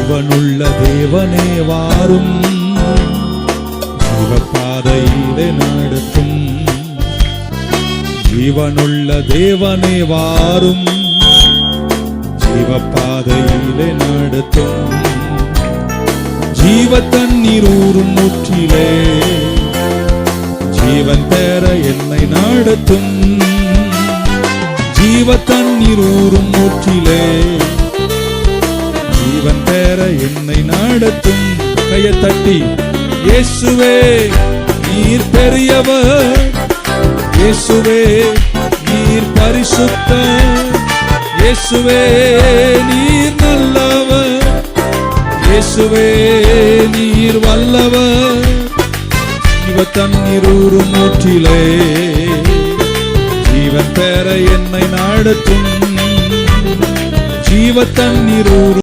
ஜீவனுள்ள தேவனே வாரும், ஜீவபாதையிலே நடத்தும். ஜீவனுள்ள தேவனே வாரும், ஜீவபாதையிலே நடத்தும். ஜீவ தண்ணீர் ஊறும் ஊற்றிலே ஜீவன் பெற என்னை நடத்தும். ஜீவ தண்ணீர் ஊறும் ஊற்றிலே ஜீவன் பெற என்னை நடத்தும். கையை தட்டி இயேசுவே நீர் பெரியவர், இயேசுவே நீர் பரிசுத்தர், இயேசுவே நீர் நல்லவர், இயேசுவே நீர் வல்லவர். ஜீவ தண்ணீர் ஊறும் ஊற்றிலே ஜீவன் பெற என்னை நடத்தும். ஜீவ தண்ணீர் ஊறும்